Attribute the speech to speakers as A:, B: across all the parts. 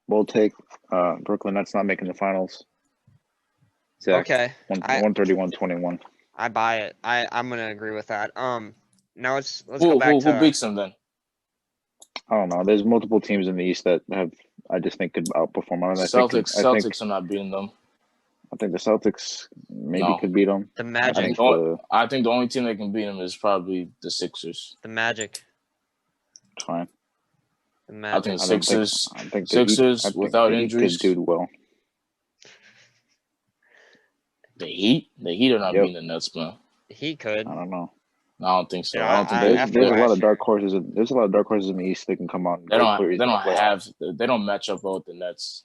A: We'll take Brooklyn Nets not making the finals. Zach,
B: Okay.
A: 131-21.
B: I buy it. I'm gonna agree with that. Now let's go
C: Who
B: back
C: who
B: to
C: beats them then?
A: I don't know. There's multiple teams in the East that I just think could outperform them.
C: Celtics are not beating them.
A: I think the Celtics maybe
C: No.
A: could beat them.
B: the
C: I
B: Magic.
C: think the only team that can beat them is probably the Sixers.
B: The Magic.
A: Fine.
B: The
C: I
B: Magic.
C: think
A: I don't think. I think the Heat.
C: Sixers
A: I think
C: without
A: the Heat
C: injuries.
A: could do well.
C: The Heat are not
A: Yep.
C: beating the Nets, man.
B: He could.
A: I don't know.
C: I don't think so.
B: Yeah,
C: I don't think
A: There's a lot of
B: last
A: dark horses. There's a lot of dark horses in the East that can come out.
C: they don't match up well with the Nets.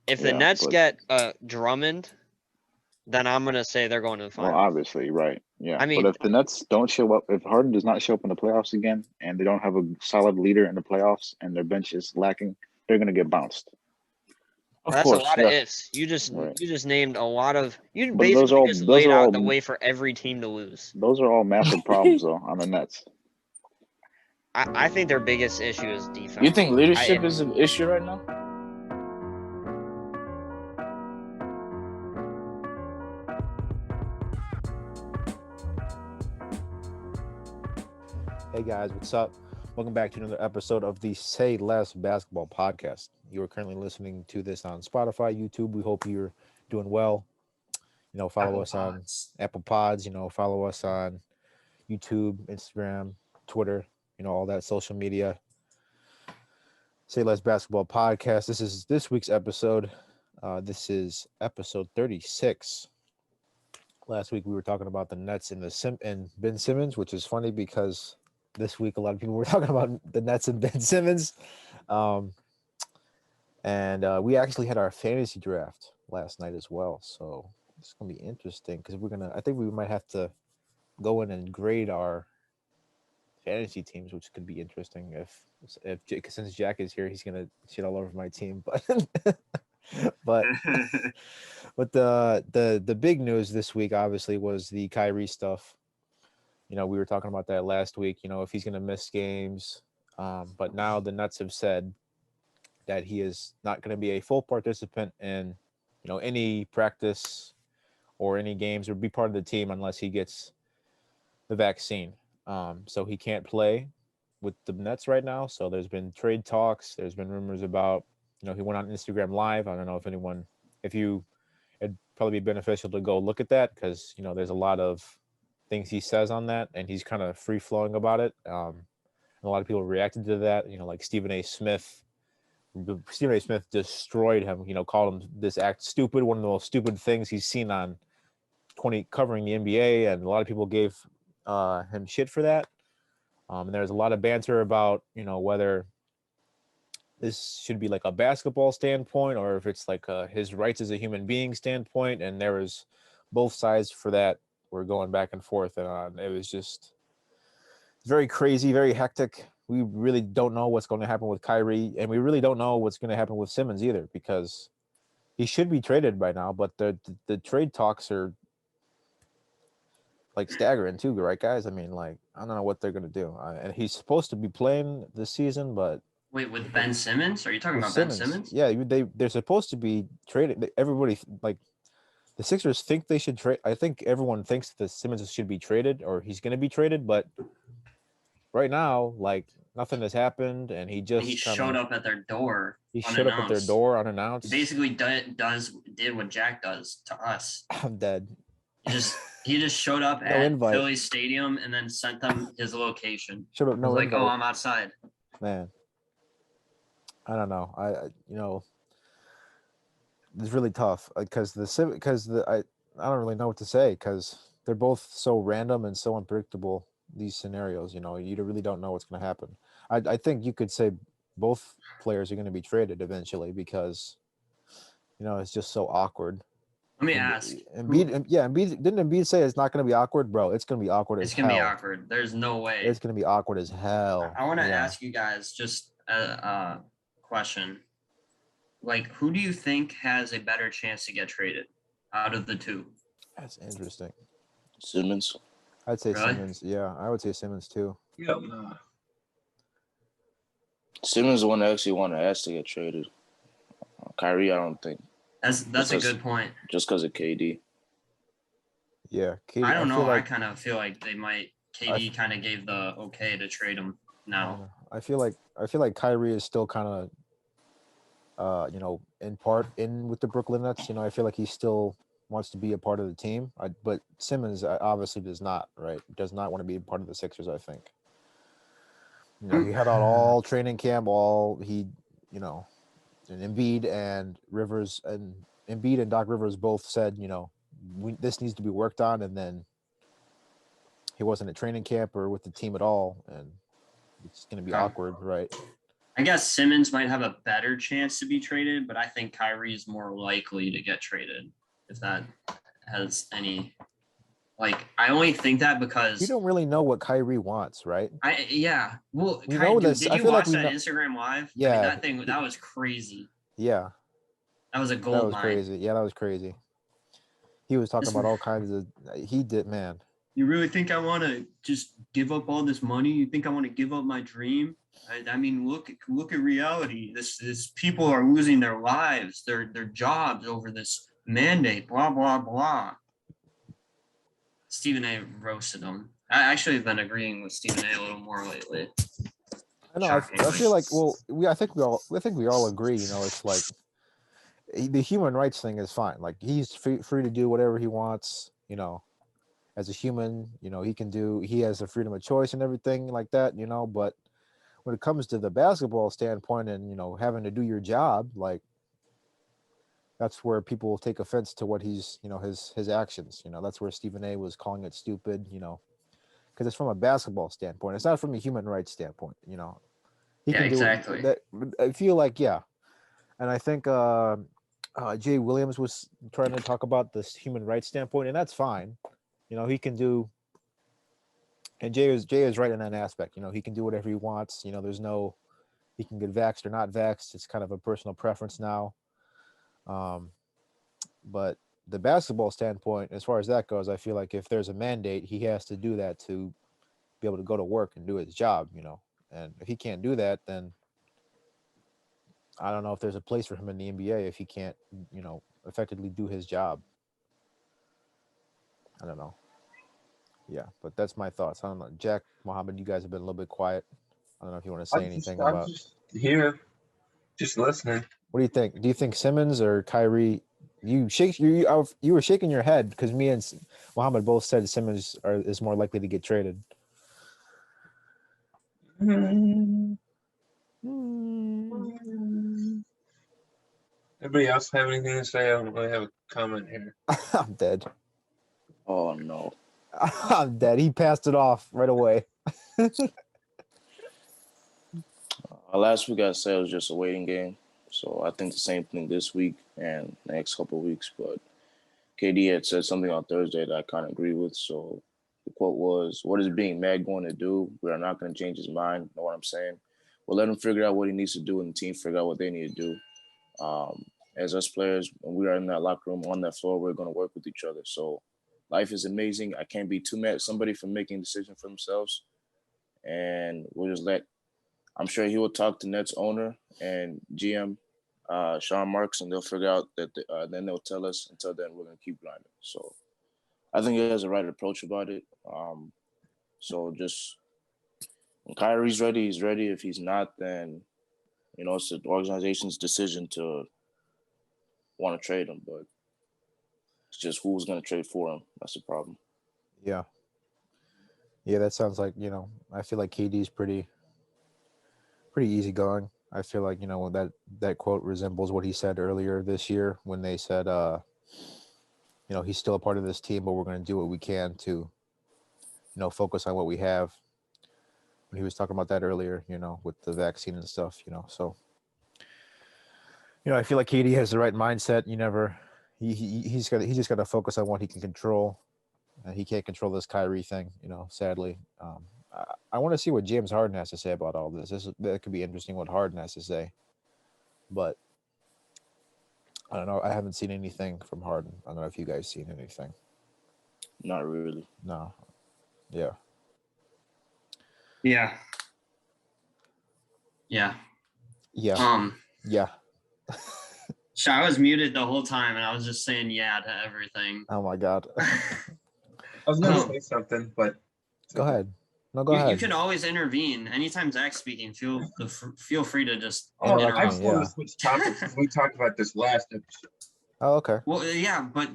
B: If the Nets get Drummond, then I'm gonna say they're going to the finals.
A: Well, obviously, right? Yeah.
B: I mean,
A: but if the Nets don't show up, if Harden does not show up in the playoffs again, and they don't have a solid leader in the playoffs, and their bench is lacking, they're gonna get bounced.
B: That's a lot of ifs. You just named a lot of. You basically just laid out the way for every team to lose.
A: Those are all massive problems, though, on the Nets.
B: I think their biggest issue is defense.
C: You think leadership is an issue right now?
D: Hey guys, what's up? Welcome back to another episode of the Say Less Basketball Podcast. You are currently listening to this on Spotify, YouTube. We hope you're doing well. Follow us on Apple Pods. Follow us on YouTube, Instagram, Twitter. All that social media. Say Less Basketball Podcast. This is this week's episode. This is episode 36. Last week we were talking about the Nets and Ben Simmons, which is funny because this week a lot of people were talking about the Nets and Ben Simmons. And we actually had our fantasy draft last night as well. So it's going to be interesting because I think we might have to go in and grade our fantasy teams, which could be interesting since Jack is here, he's going to shit all over my team. But the big news this week obviously was the Kyrie stuff. We were talking about that last week, if he's going to miss games. But now the Nets have said that he is not going to be a full participant in, any practice or any games or be part of the team unless he gets the vaccine. So he can't play with the Nets right now. So there's been trade talks. There's been rumors about, he went on Instagram Live. I don't know it'd probably be beneficial to go look at that because, there's a lot of things he says on that and he's kind of free flowing about it. And a lot of people reacted to that, like Stephen A. Smith. Stephen A. Smith destroyed him, called him this act stupid, one of the most stupid things he's seen on covering the NBA. And a lot of people gave him shit for that. And there's a lot of banter about, whether this should be like a basketball standpoint or if it's like his rights as a human being standpoint. And there was both sides for that. We're going back and forth, and it was just very crazy, very hectic. We really don't know what's going to happen with Kyrie, and we really don't know what's going to happen with Simmons either, because he should be traded by now, but the trade talks are like staggering too, right, guys? I mean, like, I don't know what they're going to do. And he's supposed to be playing this season, but
E: wait, with Ben Simmons? Are you talking about Ben Simmons?
D: Yeah, they're supposed to be traded. Everybody like. The Sixers think they should trade. I think everyone thinks that Simmons should be traded or he's going to be traded. But right now, like, nothing has happened. And he
E: showed up at their door.
D: He showed up at their door unannounced.
E: He basically did what Jack does to us.
D: I'm dead.
E: He just showed up at Philly Stadium and then sent them his location.
D: Showed up, no
E: invite. Oh, I'm outside.
D: Man, I don't know. It's really tough because I don't really know what to say because they're both so random and so unpredictable, these scenarios. You really don't know what's going to happen. I think you could say both players are going to be traded eventually because it's just so awkward.
E: Let me ask.
D: Didn't Embiid say it's not going to be awkward, bro? It's going to be awkward as hell.
E: It's going to be awkward. There's no way.
D: It's going to be awkward as hell.
E: I want to ask you guys just a question. Like, who do you think has a better chance to get traded out of the two?
D: That's interesting.
C: Simmons.
D: I'd say Simmons. Yeah, I would say Simmons too.
E: Yeah.
C: Simmons is the one that actually wanted to ask to get traded. Kyrie, I don't think.
E: That's a good point.
C: Just because of KD.
D: Yeah, KD,
E: I don't know.
D: Like,
E: I kind of feel like they might. KD kind of gave the okay to trade him now.
D: I feel like Kyrie is still kind of, in part in with the Brooklyn Nets. I feel like he still wants to be a part of the team. But Simmons obviously does not. Right, does not want to be a part of the Sixers. I think. He had out all training camp. And Embiid and Rivers and Doc Rivers both said, this needs to be worked on, and then he wasn't at training camp or with the team at all, and it's going to be awkward, right?
E: I guess Simmons might have a better chance to be traded, but I think Kyrie is more likely to get traded, if that has any. Like, I only think that because
D: we don't really know what Kyrie wants, right?
E: Well,
D: we know this.
E: Did you watch that Instagram Live?
D: Yeah,
E: I mean, that was crazy.
D: Yeah,
E: that was a gold mine.
D: That was crazy. Yeah, that was crazy. He was talking about all kinds of. He did, man.
E: You really think I want to just give up all this money? You think I want to give up my dream? I mean, look at reality. This people are losing their lives, their jobs over this mandate. Blah blah blah. Stephen A. roasted him. I actually have been agreeing with Stephen A. a little more lately.
D: I know. I feel like I think we all agree. It's like the human rights thing is fine. Like he's free to do whatever he wants. As a human, he has the freedom of choice and everything like that. But when it comes to the basketball standpoint and having to do your job, like that's where people will take offense to what he's his actions. That's where Stephen A. was calling it stupid. Because it's from a basketball standpoint. It's not from a human rights standpoint. He can
E: exactly.
D: do that. I feel like and I think Jay Williams was trying to talk about this human rights standpoint, and that's fine. He can do. And Jay is right in that aspect. He can do whatever he wants. There's no, he can get vaxxed or not vaxxed. It's kind of a personal preference now. But the basketball standpoint, as far as that goes, I feel like if there's a mandate, he has to do that to be able to go to work and do his job. And if he can't do that, then I don't know if there's a place for him in the NBA if he can't, effectively do his job. I don't know. Yeah, but that's my thoughts. I don't know. Jack, Mohammed, you guys have been a little bit quiet. I don't know if you want to say anything about.
F: I'm just here, just listening.
D: What do you think? Do you think Simmons or Kyrie? You were shaking your head because me and Mohammed both said Simmons is more likely to get traded.
F: Everybody else have anything to say? I don't really have a comment here.
D: I'm dead.
C: Oh no.
D: I'm dead. He passed it off right away.
C: Last week I said it was just a waiting game. So I think the same thing this week and the next couple of weeks. But KD had said something on Thursday that I kind of agree with. So the quote was, "What is being mad going to do? We are not going to change his mind." Know what I'm saying? We'll let him figure out what he needs to do and the team figure out what they need to do. As us players, when we are in that locker room, on that floor, we're going to work with each other. So life is amazing. I can't be too mad at somebody for making a decision for themselves. And we'll just I'm sure he will talk to Nets owner and GM, Sean Marks, and they'll figure out that then they'll tell us. Until then, we're going to keep grinding. So I think he has a right approach about it. So just when Kyrie's ready, he's ready. If he's not, then, it's the organization's decision to want to trade him. But it's just who's going to trade for him. That's the problem.
D: Yeah. Yeah, that sounds like, I feel like KD's pretty easygoing. I feel like, that quote resembles what he said earlier this year when they said, he's still a part of this team, but we're going to do what we can to, focus on what we have. When he was talking about that earlier, with the vaccine and stuff, so, I feel like KD has the right mindset. He's just got to focus on what he can control. And he can't control this Kyrie thing, sadly. I want to see what James Harden has to say about all this. That could be interesting what Harden has to say. But I don't know. I haven't seen anything from Harden. I don't know if you guys seen anything.
C: Not really.
D: No. Yeah.
E: Yeah. Yeah.
D: Yeah. Yeah.
E: I was muted the whole time, and I was just saying yeah to everything.
D: Oh my god.
F: I was gonna say something, but
D: go ahead. No, go ahead.
E: You can always intervene anytime Zach's speaking. Feel free to just.
F: I just want to switch topics. We talked about this last episode.
D: Oh, okay.
E: Well, yeah, but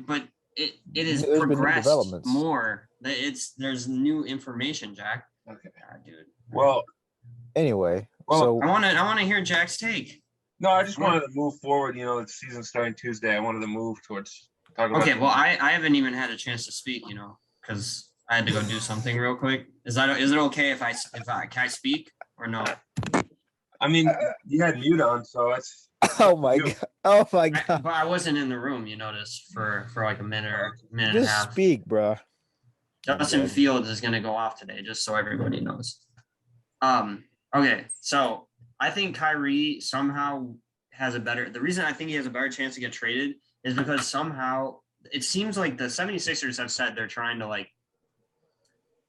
E: it is progressed more. There's new information, Jack.
F: Okay,
E: dude.
F: Well,
D: anyway,
E: so I want to hear Jack's take.
F: No, I just wanted to move forward. You know, the season's starting Tuesday. I wanted to move towards talking about.
E: Okay, well, I haven't even had a chance to speak. You know, because I had to go do something real quick. Is it okay if I can I speak or no?
F: I mean, you had mute on, so it's.
D: Oh my god! Oh my god!
E: But I wasn't in the room. You noticed for like a minute or minute
D: just
E: and a half.
D: Speak, bro.
E: Justin Fields is gonna go off today, just so everybody knows. Okay, so I think Kyrie somehow has the reason I think he has a better chance to get traded is because somehow it seems like the 76ers have said they're trying to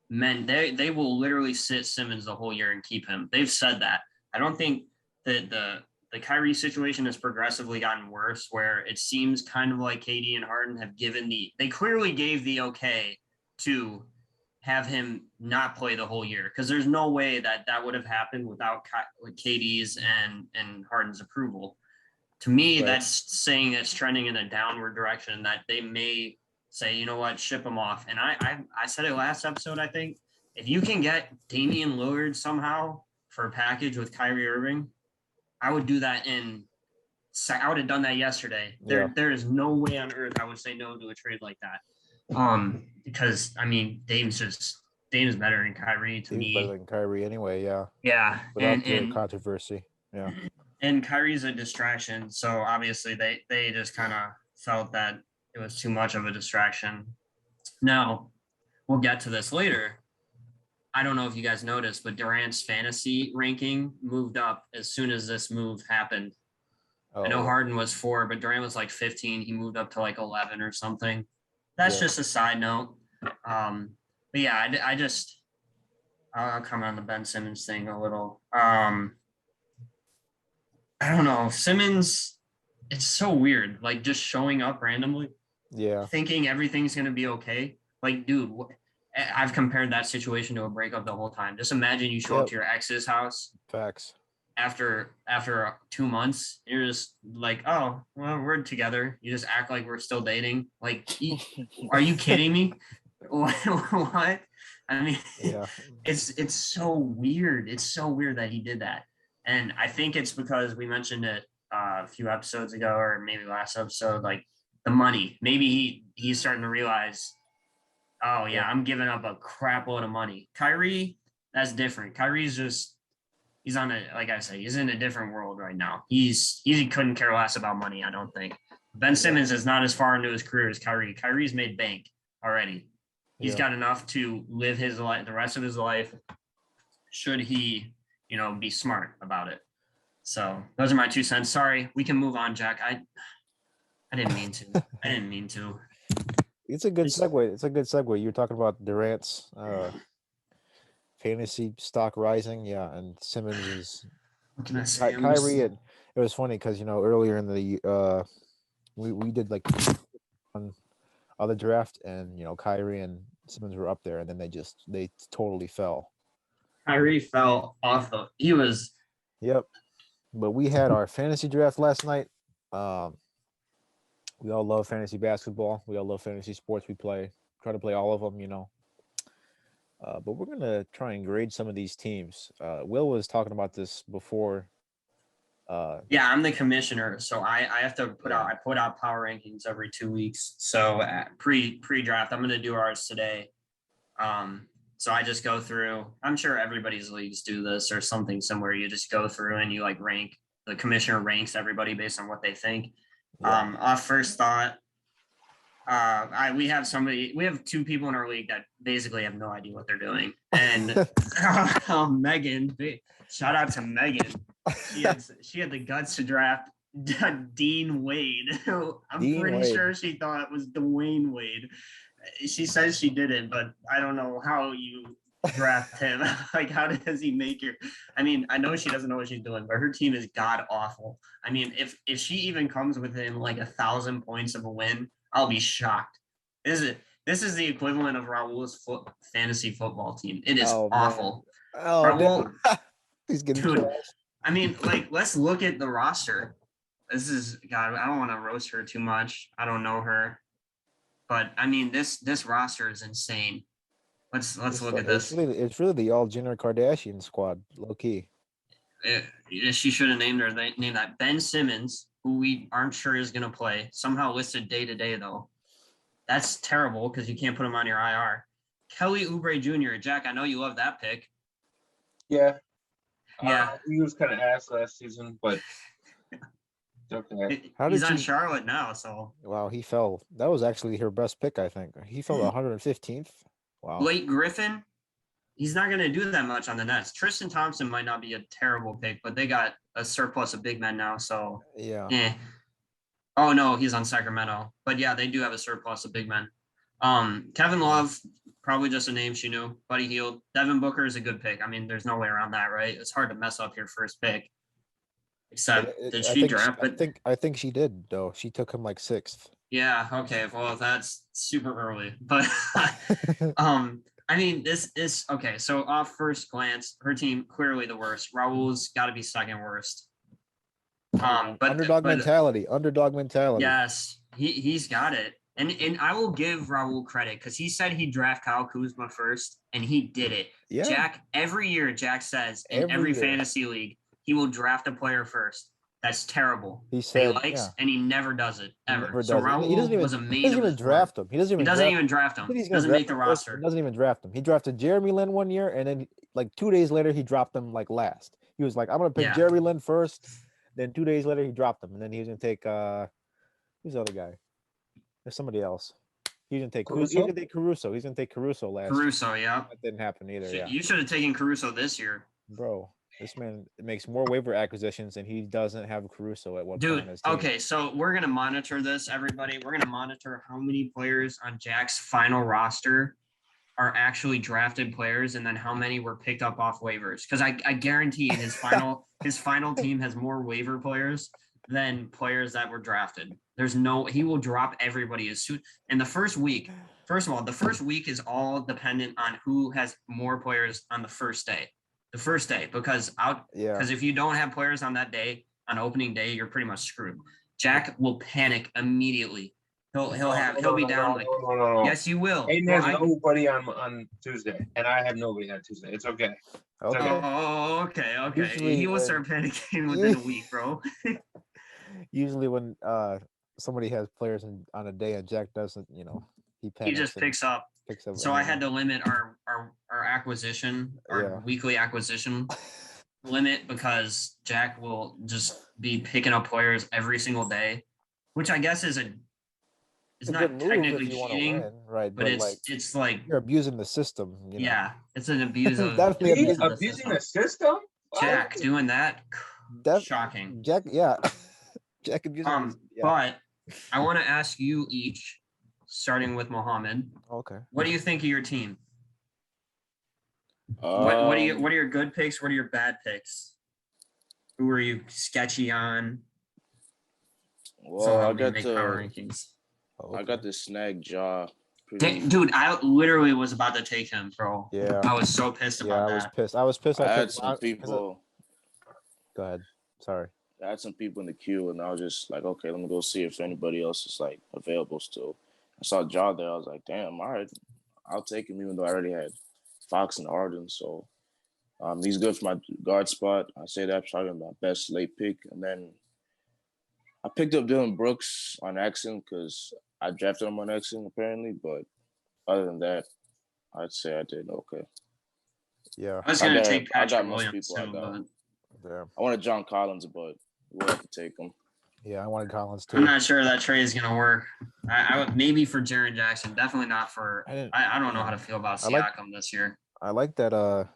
E: they will literally sit Simmons the whole year and keep him. They've said that. I don't think that the Kyrie situation has progressively gotten worse, where it seems kind of like KD and Harden have they clearly gave the okay to have him not play the whole year, because there's no way that would have happened without KD's and Harden's approval. To me, that's saying it's trending in a downward direction, that they may say, you know what, ship him off. And I said it last episode, I think, if you can get Damian Lillard somehow for a package with Kyrie Irving, I would do that I would have done that yesterday.
D: Yeah.
E: There is no way on earth I would say no to a trade like that. Because I mean, Dame's better than Kyrie to me.
D: Better than Kyrie anyway, yeah.
E: Yeah,
D: without the controversy, yeah.
E: And Kyrie's a distraction, so obviously they just kind of felt that it was too much of a distraction. Now, we'll get to this later. I don't know if you guys noticed, but Durant's fantasy ranking moved up as soon as this move happened. Oh. I know Harden was 4, but Durant was 15. He moved up to 11 or something. That's just a side note. But yeah, I'll come on the Ben Simmons thing a little. I don't know. Simmons, it's so weird. Just showing up randomly.
D: Yeah.
E: Thinking everything's going to be okay. Dude, I've compared that situation to a breakup the whole time. Just imagine you show up to your ex's house.
D: Facts.
E: After 2 months, you're just oh, well, we're together. You just act like we're still dating. Are you kidding me? What? I mean, yeah. It's so weird. It's so weird that he did that. And I think it's because we mentioned it a few episodes ago, or maybe last episode, the money. Maybe he's starting to realize, oh yeah, I'm giving up a crap load of money. Kyrie, that's different. Kyrie's just, he's on he's in a different world right now. He couldn't care less about money, I don't think. Ben Simmons is not as far into his career as Kyrie. Kyrie's made bank already. He's got enough to live his life, the rest of his life, should he, be smart about it. So those are my 2 cents. Sorry, we can move on, Jack. I didn't mean to.
D: It's a good segue. You're talking about Durant's fantasy stock rising, yeah, and Simmons is Kyrie. And it was funny because earlier in the we did on the draft, and Kyrie and Simmons were up there, and then they totally fell.
E: Kyrie fell off he was.
D: Yep, but we had our fantasy draft last night. We all love fantasy basketball. We all love fantasy sports. We try to play all of them, but we're going to try and grade some of these teams. Will was talking about this before.
E: Yeah, I'm the commissioner, so I have to put out power rankings every 2 weeks. So pre-draft, I'm going to do ours today. So I just go through, I'm sure everybody's leagues do this or something similar. You just go through and you rank, the commissioner ranks everybody based on what they think. Yeah. Off first thought, we have 2 people in our league that basically have no idea what they're doing. And Megan, shout out to Megan. She had the guts to draft Dean Wade. I'm pretty sure she thought it was Dwayne Wade. She says she didn't, but I don't know how you draft him. Like, how does he make your? I mean, I know she doesn't know what she's doing, but her team is god awful. I mean, if she even comes within like 1,000 points of a win, I'll be shocked. This is the equivalent of Raul's fantasy football team. It is awful.
D: Oh,
E: Raul,
D: he's getting
E: dude.
D: trashed.
E: I mean, like, let's look at the roster. This is God. I don't want to roast her too much. I don't know her, but I mean, this roster is insane. Let's look at this.
D: It's really the all Jenner Kardashian squad, low key.
E: She should have named that Ben Simmons, who we aren't sure is going to play. Somehow listed day to day though. That's terrible because you can't put him on your IR. Kelly Oubre Jr. Jack, I know you love that pick.
F: Yeah.
E: Yeah.
F: He was kind of ass last season, but okay.
E: He's on Charlotte now, so.
D: Wow, he fell. That was actually her best pick, I think. He fell 115th. Wow.
E: Blake Griffin, he's not going to do that much on the Nets. Tristan Thompson might not be a terrible pick, but they got a surplus of big men now, so.
D: Yeah.
E: Oh, no, he's on Sacramento. But, yeah, they do have a surplus of big men. Kevin Love, probably just a name she knew. Buddy Hield. Devin Booker is a good pick. I mean, there's no way around that, right? It's hard to mess up your first pick. Except, did she draft?
D: I think she did, though. She took him like 6th.
E: Yeah, okay. Well, that's super early. But, I mean, this is – okay, so off first glance, her team clearly the worst. Raul's got to be second worst. But
D: underdog mentality.
E: Yes, he's got it. And I will give Raul credit because he said he'd draft Kyle Kuzma first, and he did it.
D: Yeah.
E: Jack, every year, Jack says in every fantasy league, he will draft a player first. That's terrible.
D: He said,
E: and he never does it, ever.
D: Raul was amazing. He doesn't even draft him. He doesn't even
E: draft him. He doesn't make the roster.
D: He doesn't even draft him. He drafted Jeremy Lin one year, and then like 2 days later, he dropped him like last. He was like, I'm going to pick Jeremy Lin first. Then 2 days later, he dropped him, and then he was going to take who's the other guy? There's somebody else. He's going to take Caruso. He's going to take Caruso last.
E: Caruso, yeah.
D: That didn't happen either.
E: You should have taken Caruso this year,
D: bro. This man makes more waiver acquisitions, and he doesn't have Caruso at what
E: point.
D: Dude,
E: okay, so we're going to monitor this, everybody. We're going to monitor how many players on Jack's final roster are actually drafted players, and then how many were picked up off waivers. Because I guarantee his final team has more waiver players than players that were drafted. He will drop everybody as soon. And the first week is all dependent on who has more players on the first day. Because if you don't have players on that day, on opening day, you're pretty much screwed. Jack will panic immediately. He'll be down.
F: No.
E: Yes, you will.
F: Aiden has nobody on Tuesday, and I have nobody on Tuesday. It's okay.
E: Okay. Usually, he will start panicking within a week, bro.
D: Usually, when somebody has players on a day and Jack doesn't, he panics.
E: He just picks up. So I had to limit our acquisition, weekly acquisition limit, because Jack will just be picking up players every single day, which I guess is not technically cheating,
D: right?
E: But it's like
D: you're abusing the system.
E: Yeah, it's an abuse of
F: definitely abusing the system.
E: Jack doing that, shocking.
D: Jack abusing.
E: But I want to ask you each, starting with Mohammed.
D: Okay.
E: What do you think of your team? What are your good picks? What are your bad picks? Who are you sketchy on?
C: Well, I got power rankings. I got the snag jaw.
E: Dude, I literally was about to take him, bro.
D: Yeah.
E: I was so pissed about that.
D: I was pissed.
C: I had some people.
D: Go ahead. Sorry.
C: I had some people in the queue, and I was just like, okay, let me go see if anybody else is like available still. I saw Jaw there. I was like, damn, all right, I'll take him, even though I already had Fox and Arden. So he's good for my guard spot. I say that's probably my best late pick. And then I picked up Dylan Brooks on accident because I drafted him on accident apparently. But other than that, I'd say I did okay.
D: Yeah,
E: I was gonna take Patrick Williams too,
D: but
C: I wanted John Collins, but we'll have to take him.
D: Yeah, I wanted Collins too.
E: I'm not sure that trade is gonna work. I would maybe for Jaren Jackson, definitely not for. I don't know how to feel about Siakam this year.
D: I like that.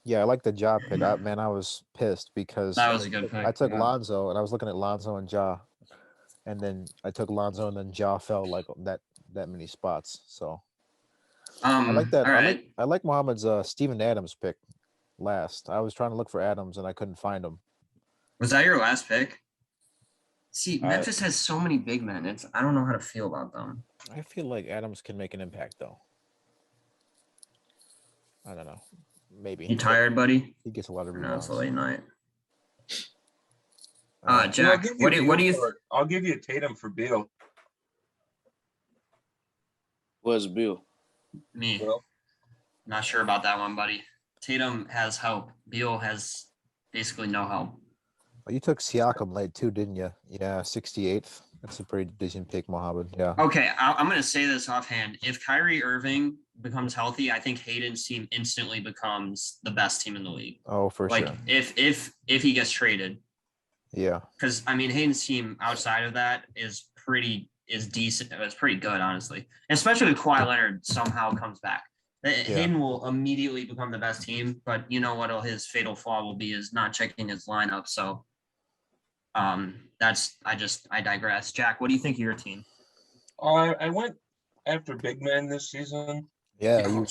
D: Yeah, I like the Ja pick. I was pissed because
E: that was a good pick.
D: I took Lonzo, and I was looking at Lonzo and Ja, and then I took Lonzo, and then Ja fell like that many spots. So I like that.
E: All right.
D: I like Muhammad's Steven Adams pick last. I was trying to look for Adams and I couldn't find him.
E: Was that your last pick? See, Memphis has so many big men. I don't know how to feel about them.
D: I feel like Adams can make an impact though. I don't know. Maybe.
E: You tired, buddy?
D: He gets a lot of
E: No,
D: rebounds.
E: it's a late night. Jack, what do you?
F: I'll give you Tatum for Beal.
C: Where's Beal?
E: Me. Not sure about that one, buddy. Tatum has help. Beal has basically no help.
D: Well, you took Siakam late too, didn't you? Yeah, 68th. That's a pretty decent pick, Mohammed. Yeah.
E: Okay, I'm going to say this offhand. If Kyrie Irving becomes healthy, I think Hayden's team instantly becomes the best team in the league.
D: Oh, for sure.
E: Like if he gets traded.
D: Yeah.
E: Because I mean, Hayden's team outside of that is decent. It's pretty good, honestly. Especially if Kawhi Leonard somehow comes back. Hayden will immediately become the best team, but you know what his fatal flaw will be is not checking his lineup. So I digress. Jack, what do you think of your team?
F: I went after big men this season.
D: Yeah,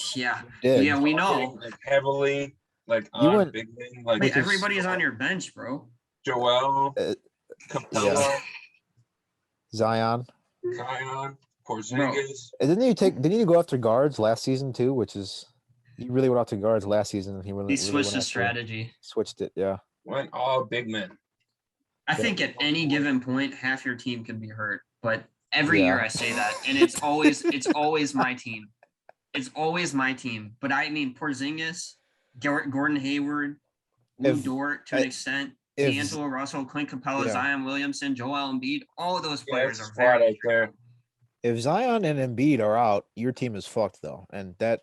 E: yeah, we know.
F: Like heavily, like
D: you
F: on
D: went,
F: big men, like
E: wait, everybody's on your bench, bro.
F: Joel, Capella,
D: Zion,
F: Porzingis.
D: And didn't you go after guards last season too? Which is you really went after guards last season, and he
E: switched his strategy.
D: Switched it, yeah.
F: Went all big men.
E: I think at any given point, half your team could be hurt, but every year I say that, and it's always my team. It's always my team. But I mean, Porzingis, Gordon Hayward, Lou Dort to an extent, D'Angelo Russell, Clint Capella, Zion Williamson, Joel Embiid, all of those players are very
F: fair.
D: If Zion and Embiid are out, your team is fucked though, and that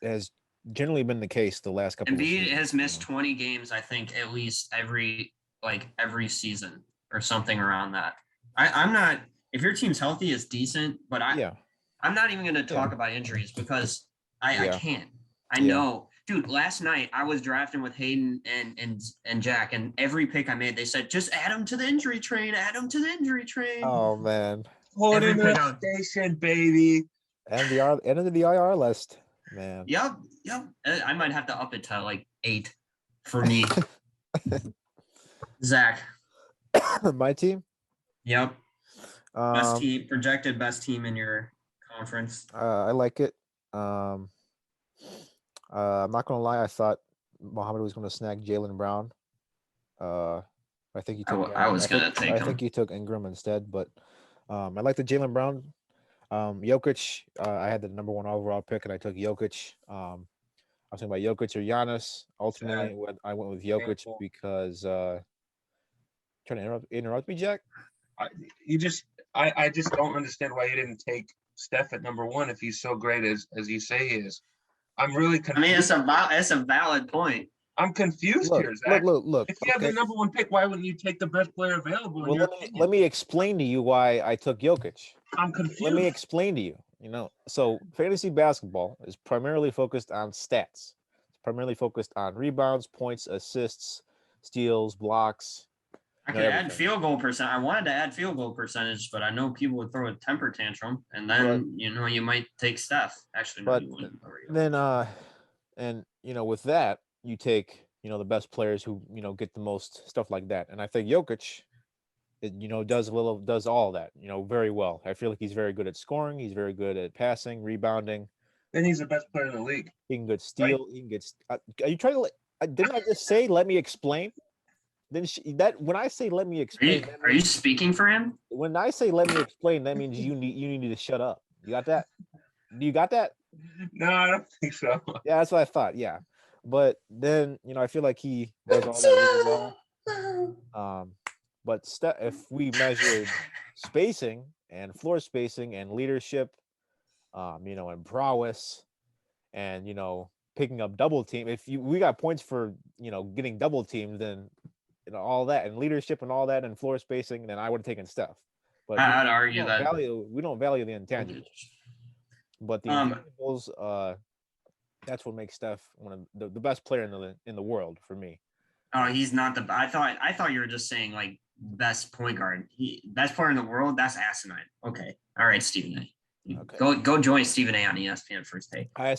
D: has generally been the case the last couple.
E: Embiid has missed 20 games, I think, at least every season or something around that. I'm not. If your team's healthy, it's decent, but I'm not even going to talk about injuries because I can't. I know. Dude, last night I was drafting with Hayden and Jack, and every pick I made, they said, just add him to the injury train, add him to the injury train.
D: Oh, man.
F: Put in the station, baby.
D: And of the IR list, man.
E: Yep. I might have to up it to like 8 for me. Zach.
D: My team?
E: Yep. Best team, projected best team in your conference.
D: I like it. I'm not gonna lie. I thought Muhammad was gonna snag Jaylen Brown. I think he took.
E: I was gonna take him.
D: I think he took Ingram instead, but I like the Jaylen Brown. Jokic. I had the number 1 overall pick, and I took Jokic. I was thinking about Jokic or Giannis. Ultimately, I went with Jokic because. Trying to interrupt me, Jack?
F: I just don't understand why you didn't take Steph at number 1 if he's so great as you say he is. I'm really confused.
E: I mean, it's a valid point.
F: I'm confused here, Zach.
D: Look.
F: If you have the number 1 pick, why wouldn't you take the best player available?
D: Well, let me explain to you why I took Jokic.
F: I'm confused.
D: Let me explain to you. So fantasy basketball is primarily focused on stats. It's primarily focused on rebounds, points, assists, steals, blocks.
E: I could add field goal percent. I wanted to add field goal percentage, but I know people would throw a temper tantrum, and then you might take Steph. Actually, no, you wouldn't.
D: Then with that, you take the best players who get the most stuff like that, and I think Jokic, does all that very well. I feel like he's very good at scoring. He's very good at passing, rebounding.
F: Then he's the best player in the league.
D: He can get steal. Right? He can get. Are you trying to? Didn't I just say let me explain? Then when I say let me explain,
E: are you speaking for him?
D: When I say let me explain, that means you need to shut up. You got that? You got that?
F: No, I don't think so.
D: Yeah, that's what I thought. Yeah, but then I feel like he does all that really well. But if we measured spacing and floor spacing and leadership, and prowess, and picking up double team, we got points for getting double teamed, then. All that and leadership and all that and floor spacing, then I would have taken Steph. But
E: I'd argue that
D: we don't value the intangibles. But the intangibles, that's what makes Steph one of the best player in the world for me.
E: Oh, he's not I thought you were just saying like best point guard. Best player in the world. That's asinine. Okay, all right, Stephen A.
D: Okay.
E: Go join Stephen A on ESPN First Take.
D: I'm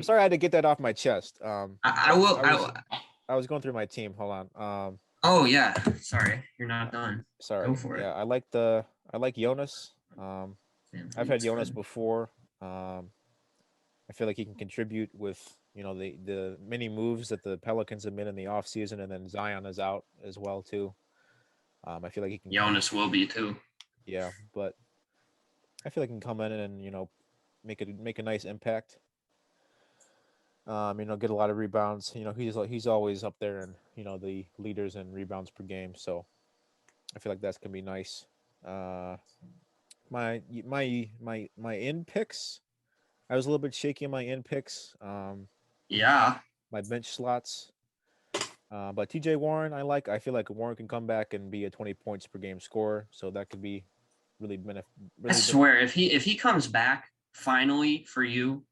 D: sorry I had to get that off my chest.
E: I will.
D: I was going through my team. Hold on.
E: Oh yeah. Sorry, you're not done.
D: Sorry.
E: Go for it.
D: Yeah, I like Jonas. I've had Jonas before. I feel like he can contribute with, the many moves that the Pelicans have made in the offseason, and then Zion is out as well too. I feel like he can.
E: Jonas will be too.
D: Yeah, but I feel like he can come in and make a nice impact. Get a lot of rebounds. He's always up there and the leaders in rebounds per game. So I feel like that's gonna be nice. My in picks. I was a little bit shaky in my in picks.
E: Yeah.
D: My bench slots. But TJ Warren, I feel like Warren can come back and be a 20 points per game scorer. So that could be really
E: I swear, if he comes back finally for you,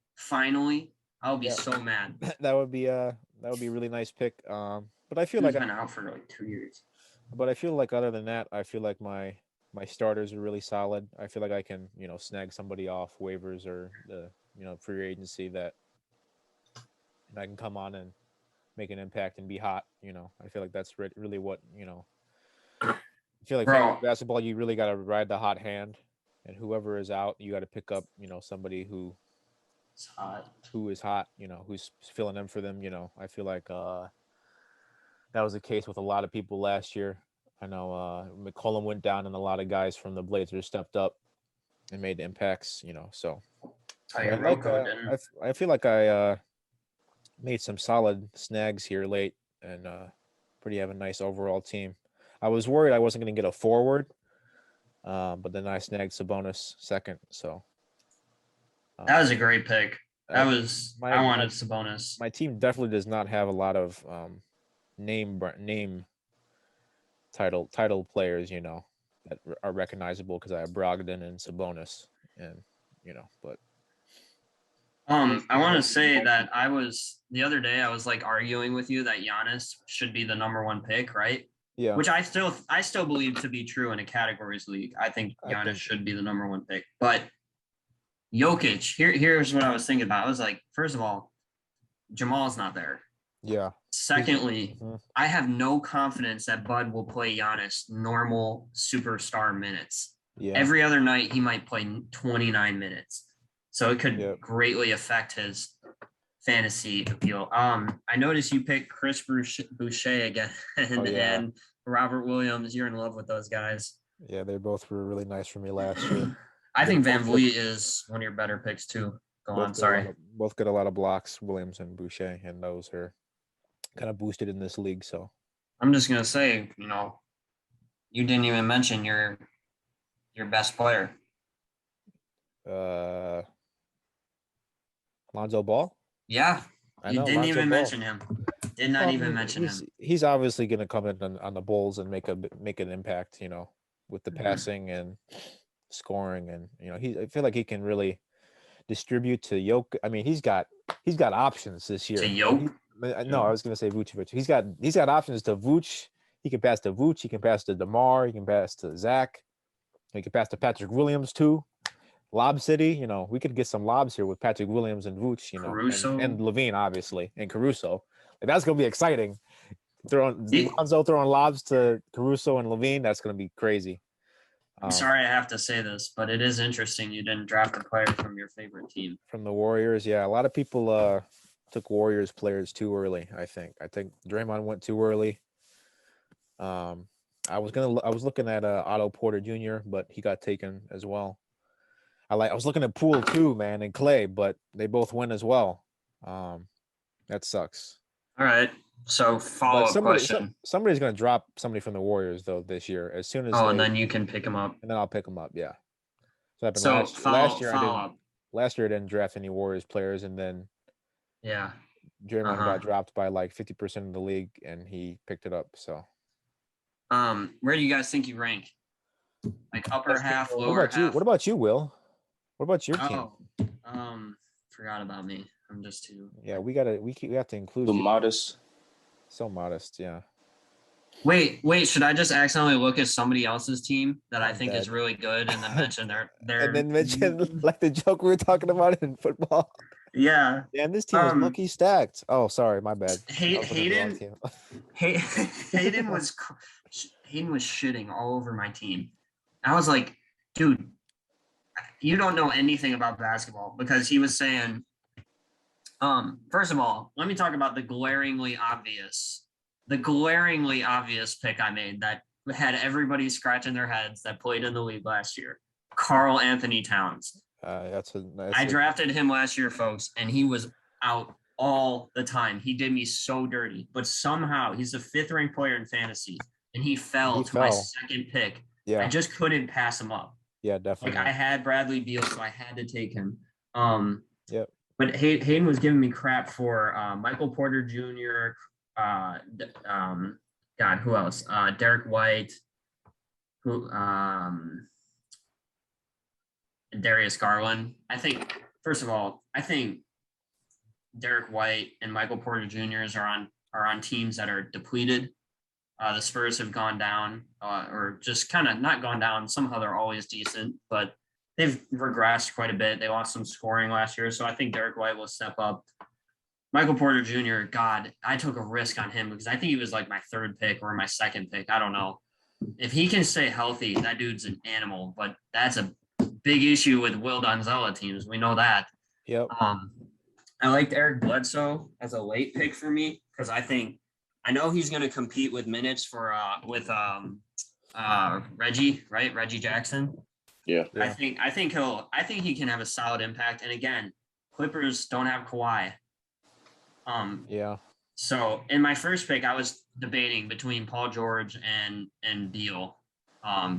E: I'll be so mad.
D: That would be a really nice pick. But I feel
E: He's been out for like 2 years.
D: But I feel like other than that, I feel like my starters are really solid. I feel like I can, snag somebody off waivers or the, free agency that I can come on and make an impact and be hot. I feel like that's really what, I feel like for basketball, you really got to ride the hot hand, and whoever is out, you got to pick up, somebody who is hot, who's filling in for them. I feel like that was the case with a lot of people last year. I know McCollum went down, and a lot of guys from the Blazers stepped up and made impacts. So I feel like I made some solid snags here late, and pretty have a nice overall team. I was worried I wasn't going to get a forward, but then I snagged Sabonis second. So
E: that was a great pick. I wanted Sabonis.
D: My team definitely does not have a lot of name title players, that are recognizable because I have Brogdon and Sabonis, and but.
E: I want to say that the other day I was like arguing with you that Giannis should be the number one pick, right?
D: Yeah.
E: Which I still believe to be true in a categories league. I think Giannis should be the number one pick. But Jokic, here's what I was thinking about. I was like, first of all, Jamal's not there.
D: Yeah.
E: Secondly, I have no confidence that Bud will play Giannis normal superstar minutes. Yeah. Every other night he might play 29 minutes. So it could greatly affect his fantasy appeal. I noticed you picked Chris Boucher again and Robert Williams. You're in love with those guys.
D: Yeah, they both were really nice for me last year.
E: I think Van Vliet is one of your better picks too. Go on, sorry.
D: Both get a lot of blocks, Williams and Boucher, and those are kind of boosted in this league. So
E: I'm just gonna say, you didn't even mention your best player.
D: Lonzo Ball?
E: Yeah. You didn't even mention him. Did not even mention him.
D: He's obviously going to come in on the Bulls and make an impact, with the passing and scoring, and I feel like he can really distribute to Jokic. I mean, he's got options this year.
E: To Jokic?
D: No, I was going to say Vucevic. He's got options to Vooch. He can pass to Vooch. He can pass to DeMar. He can pass to Zach. He can pass to Patrick Williams too. Lob City, we could get some lobs here with Patrick Williams and Vooch, and Levine, obviously, and Caruso. That's going to be exciting. Lonzo throwing lobs to Caruso and Levine, that's going to be crazy.
E: I'm sorry I have to say this, but it is interesting you didn't draft a player from your favorite team.
D: From the Warriors, yeah. A lot of people took Warriors players too early, I think. I think Draymond went too early. I was looking at Otto Porter Jr., but he got taken as well. I was looking at Poole too, man, and Clay, but they both win as well. That sucks.
E: All right. So follow-up question.
D: Somebody's going to drop somebody from the Warriors though this year as soon as.
E: And then you can pick them up.
D: And then I'll pick them up. Yeah.
E: So
D: last year I didn't draft any Warriors players, and then.
E: Yeah.
D: Draymond got dropped by like 50% of the league, and he picked it up. So.
E: Where do you guys think you rank? Like upper half, lower half.
D: What about you, Will? What about your team?
E: Forgot about me. I'm just too.
D: Yeah, we have to include.
C: Modest.
D: So modest, yeah.
B: Wait. Should I just accidentally look at somebody else's team that I think is really good and then mention their
D: and then mention like the joke we were talking about in football?
B: Yeah.
D: Damn, this team is lucky stacked. Oh, sorry, my bad.
B: Hayden was shitting all over my team. I was like, dude, you don't know anything about basketball, because he was saying, first of all, let me talk about the glaringly obvious pick I made that had everybody scratching their heads that played in the league last year. Karl Anthony Towns. I drafted him last year, folks, and he was out all the time. He did me so dirty, but somehow he's a 5th ranked player in fantasy, and he fell to my 2nd pick. Yeah, I just couldn't pass him up.
D: Yeah, definitely.
B: Like, I had Bradley Beal, so I had to take him.
D: Yep.
B: But Hayden was giving me crap for Michael Porter Jr. God, who else? Derek White. Darius Garland. I think, first of all, Derek White and Michael Porter Jr. are on teams that are depleted. The Spurs have gone down, or just kind of not gone down. Somehow they're always decent, but they've regressed quite a bit. They lost some scoring last year, so I think Derek White will step up. Michael Porter Jr., God, I took a risk on him because I think he was like my 3rd pick or my 2nd pick. I don't know. If he can stay healthy, that dude's an animal, but that's a big issue with Will Donzella teams. We know that.
D: Yep.
B: I liked Eric Bledsoe as a late pick for me because I know he's going to compete with minutes with Reggie, right? Reggie Jackson.
C: Yeah.
B: I think he can have a solid impact. And again, Clippers don't have Kawhi.
D: Yeah.
B: So in my first pick, I was debating between Paul George and Beal,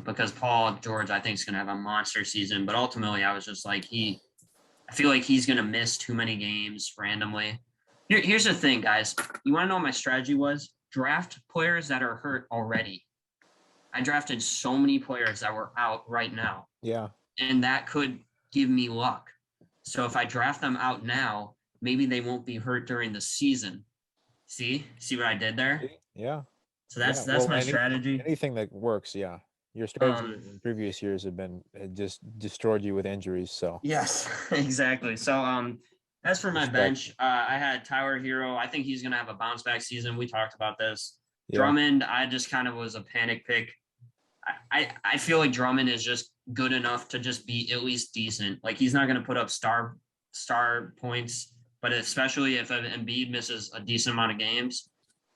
B: because Paul George, I think, is going to have a monster season. But ultimately, I was just like, I feel like he's going to miss too many games randomly. Here's the thing, guys. You want to know what my strategy was? Draft players that are hurt already. I drafted so many players that were out right now.
D: Yeah.
B: And that could give me luck. So if I draft them out now, maybe they won't be hurt during the season. See what I did there?
D: Yeah.
B: So that's my strategy.
D: Anything that works, yeah. Your strategy in previous years had just destroyed you with injuries. So
B: yes, exactly. So as for my bench, I had Tyler Hero. I think he's gonna have a bounce back season. We talked about this. Yeah. Drummond, I just kind of was a panic pick. I feel like Drummond is just good enough to just be at least decent. Like, he's not gonna put up star points, but especially if Embiid misses a decent amount of games,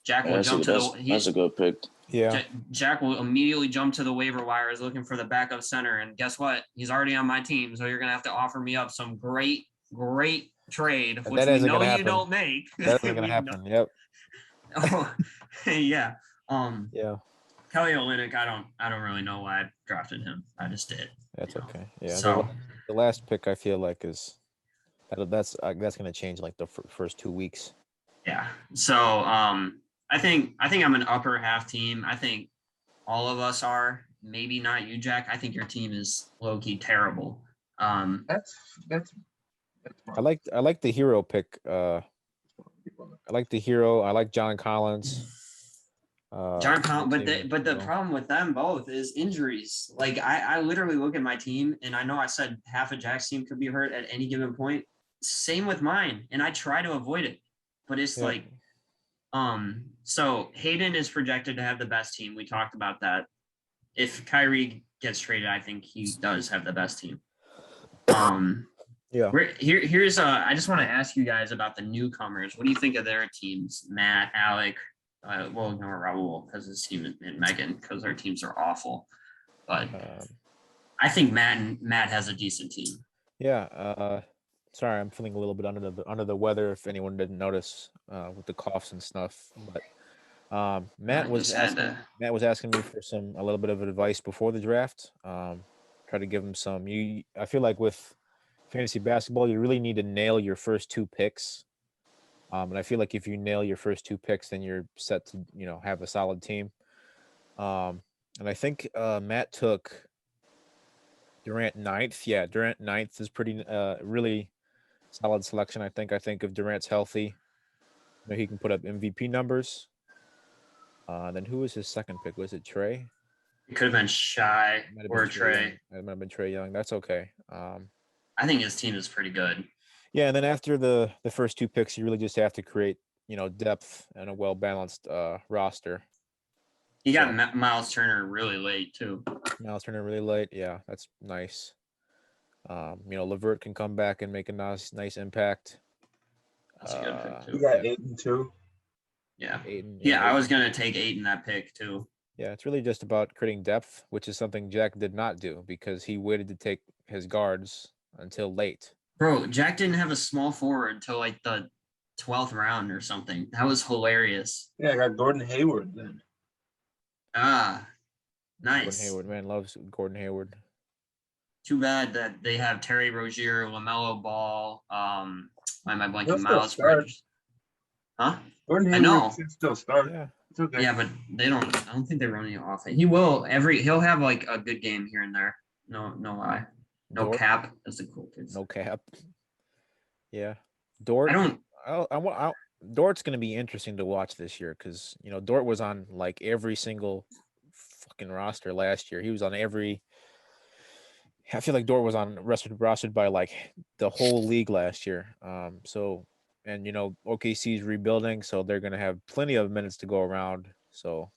B: Jack will jump to the.
C: That's a good pick.
D: Yeah.
B: Jack will immediately jump to the waiver wires looking for the backup center, and guess what? He's already on my team, so you're gonna have to offer me up some great trade, which we know you don't make.
D: That's not gonna happen. Yep.
B: Oh, yeah.
D: Yeah.
B: Kelly Olynyk, I don't really know why I drafted him. I just did.
D: That's okay. Yeah.
B: So
D: the last pick I feel like is that's gonna change like the first 2 weeks.
B: Yeah. So I think I'm an upper half team. I think all of us are. Maybe not you, Jack. I think your team is low-key terrible.
F: That's
D: I like the hero pick. I like the hero. I like John Collins.
B: John Collins, but the problem with them both is injuries. Like, I literally look at my team, and I know I said half of Jack's team could be hurt at any given point. Same with mine, and I try to avoid it, but it's like, so Hayden is projected to have the best team. We talked about that. If Kyrie gets traded, I think he does have the best team.
D: Yeah.
B: Here's I just want to ask you guys about the newcomers. What do you think of their teams? Matt, Alec, we'll ignore Raul because his team, and Megan because their teams are awful. But I think Matt has a decent team.
D: Yeah. Sorry, I'm feeling a little bit under the weather. If anyone didn't notice, with the coughs and stuff, but Matt was asking me for a little bit of advice before the draft. Try to give him some. I feel like with fantasy basketball, you really need to nail your first 2 picks. And I feel like if you nail your first 2 picks, then you're set to have a solid team. And I think Matt took Durant 9th. Yeah, Durant 9th is pretty really solid selection. I think if Durant's healthy, he can put up MVP numbers. Then who was his second pick? Was it Trey?
B: It could have been Shy
D: Might have
B: or
D: been Trey
B: Trey.
D: Young. It might have been Trey Young. That's okay.
B: I think his team is pretty good.
D: Yeah, and then after the first two picks, you really just have to create, depth and a well balanced roster.
B: He got Miles Turner really late too.
D: Miles Turner really late. Yeah, that's nice. Levert can come back and make a nice impact.
B: That's a good pick too.
F: You got Aiden too.
B: Yeah.
D: Aiden,
B: Yeah, I
D: Aiden.
B: was gonna take Aiden that pick too.
D: Yeah, it's really just about creating depth, which is something Jack did not do because he waited to take his guards until late.
B: Bro, Jack didn't have a small forward until like the 12th round or something. That was hilarious.
F: Yeah, I got Gordon Hayward then.
B: Ah,
D: Gordon
B: nice.
D: Hayward, man, loves Gordon Hayward.
B: Too bad that they have Terry Rozier, LaMelo Ball. Why am I
F: He'll
B: blanking?
F: still
B: Miles
F: start.
B: Bridges. Huh?
F: Gordon
B: I
F: Hayward
B: know.
F: should still start.
D: Yeah,
F: It's okay.
B: Yeah, but I don't think they're running off it. He will he'll have like a good game here and there. No lie. No
D: Dort?
B: cap, as the cool kids.
D: No cap. Yeah, Dort. Dort's going to be interesting to watch this year because Dort was on like every single fucking roster last year. He was on every. I feel like Dort was rostered by like the whole league last year. And OKC's rebuilding, so they're going to have plenty of minutes to go around. So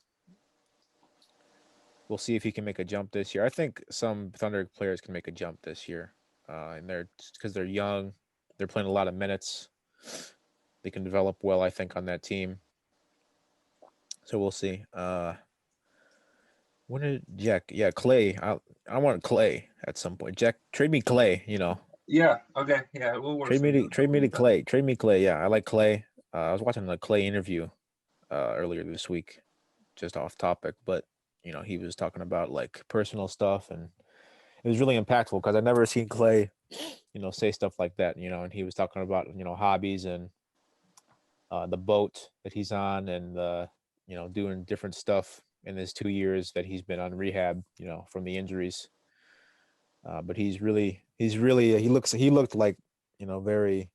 D: we'll see if he can make a jump this year. I think some Thunder players can make a jump this year, and because they're young, they're playing a lot of minutes. They can develop well, I think, on that team. So we'll see. When did Jack? Yeah, Clay. I want Clay at some point. Jack, trade me Clay.
F: Yeah. Okay. Yeah. We'll work.
D: Trade me to Clay. Trade me Clay. Yeah, I like Clay. I was watching the Clay interview earlier this week, just off topic, but he was talking about like personal stuff, and it was really impactful because I've never seen Clay, say stuff like that. And he was talking about hobbies and the boat that he's on, and doing different stuff in his 2 years that he's been on rehab, from the injuries. But he looked like, very,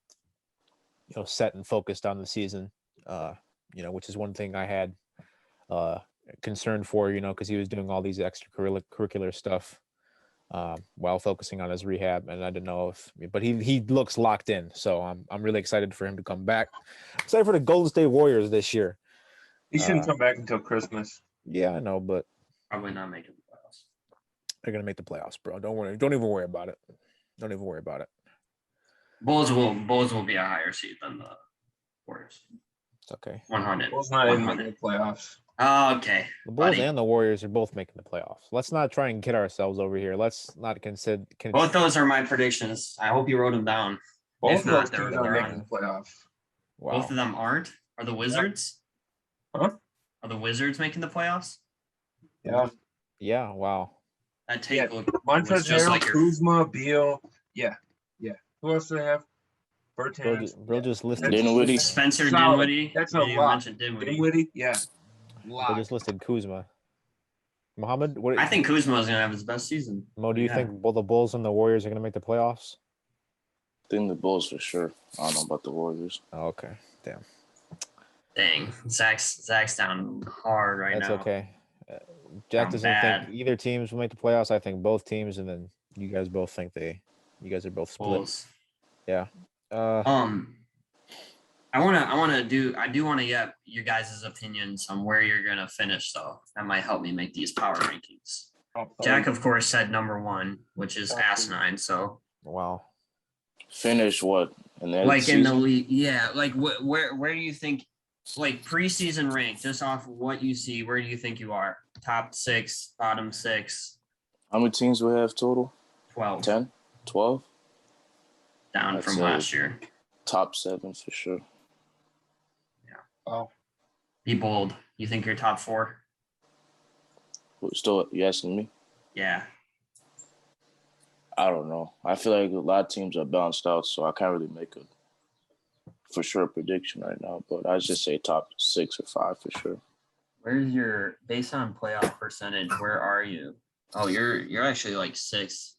D: set and focused on the season, which is one thing I had concern for, because he was doing all these extracurricular stuff while focusing on his rehab. And I didn't know but he looks locked in. So I'm really excited for him to come back. Excited for the Golden State Warriors this year.
F: He shouldn't come back until Christmas.
D: Yeah, I know, but
B: Probably not making the playoffs.
D: they're gonna make the playoffs, bro. Don't worry. Don't even worry about it. Don't even worry about it.
B: Bulls will be a higher seed than the Warriors.
D: It's okay.
B: 100.
F: Bulls not even
B: 100.
F: making the playoffs.
B: Oh, okay.
D: The Bulls
B: buddy.
D: and the Warriors are both making the playoffs. Let's not try and kid ourselves over here. Let's not consider.
B: Both those are my predictions. I hope you wrote them down.
F: Both
B: If
F: of
B: not,
F: those
B: they're
F: teams are
B: on.
F: making the playoffs.
D: Wow.
B: Both of them aren't. Are the Wizards?
F: Huh?
B: Are the Wizards making the playoffs?
F: Yeah.
D: Yeah. Wow.
B: That take
F: Yeah.
B: look was
F: Montrezl
B: just
F: Harrell,
B: like your
F: Kuzma, Beal. Yeah. Who else do they have? Bertans.
D: Bro just listed.
C: Dinwiddie.
B: Spencer
F: Solid.
B: Dinwiddie.
F: That's a
B: You
F: lot.
B: mentioned Dinwiddie.
F: Dinwiddie. Yeah.
D: Bro
F: Lot.
D: just listed Kuzma. Mohammed, what?
B: I think Kuzma is gonna have his best season.
D: Mo, do you
B: yeah.
D: think both the Bulls and the Warriors are gonna make the playoffs?
C: I think the Bulls for sure. I don't know about the Warriors.
D: Oh, okay. Damn.
B: Dang, Zach's down hard right
D: That's
B: now.
D: okay. Jack
B: I'm
D: doesn't
B: bad.
D: think either teams will make the playoffs. I think both teams, and then you guys both think you guys are both split.
B: Bulls.
D: Yeah.
B: I do want to get your guys' opinions on where you're gonna finish, though. That might help me make these power rankings. Jack, of course, said number 1, which is asinine. So,
D: Wow.
C: Finish what? In the
B: like in the
C: season?
B: league, yeah. Like where do you think, like preseason rank, just off of what you see, where do you think you are? Top 6, bottom 6,
C: How many teams we have total?
B: 12,
C: 10? 12?
B: down
C: I'd
B: from
C: say-
B: last year.
C: Top 7 for sure.
F: Oh.
B: Be bold. You think you're top 4?
C: Still, you asking me?
B: Yeah.
C: I don't know. I feel like a lot of teams are balanced out, so I can't really make a for sure prediction right now. But I just say top 6 or 5 for sure.
B: Where's your based on playoff percentage? Where are you? Oh, you're actually like 6.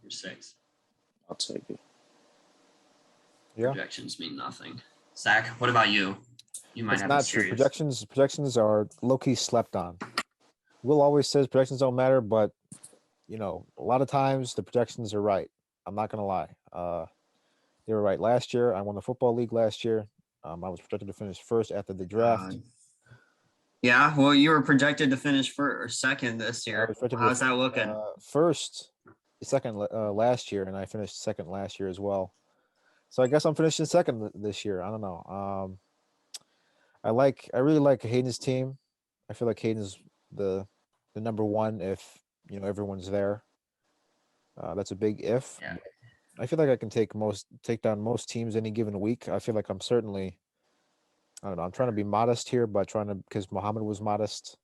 B: You're 6.
C: I'll take it.
D: Yeah.
B: Projections mean nothing. Zach, what about you? you might
D: It's
B: have a
D: not true.
B: serious.
D: Projections are low-key slept on. Projections are low-key slept on. Will always says projections don't matter, but a lot of times the projections are right. I'm not gonna lie. They were right last year. I won the football league last year. I was projected to finish first after the draft.
B: Yeah, well, you were projected to finish first or second this
D: I
B: year.
D: was projected
B: How's
D: to
B: that looking?
D: second last year, and I finished second last year as well. So I guess I'm finishing second this year. I don't know. I really like Hayden's team. I feel like Hayden's the number one if everyone's there. That's a big if.
B: Yeah.
D: I feel like I can take down most teams any given week. I feel like I'm certainly, I don't know. I'm trying to be modest here, but because Muhammad was modest.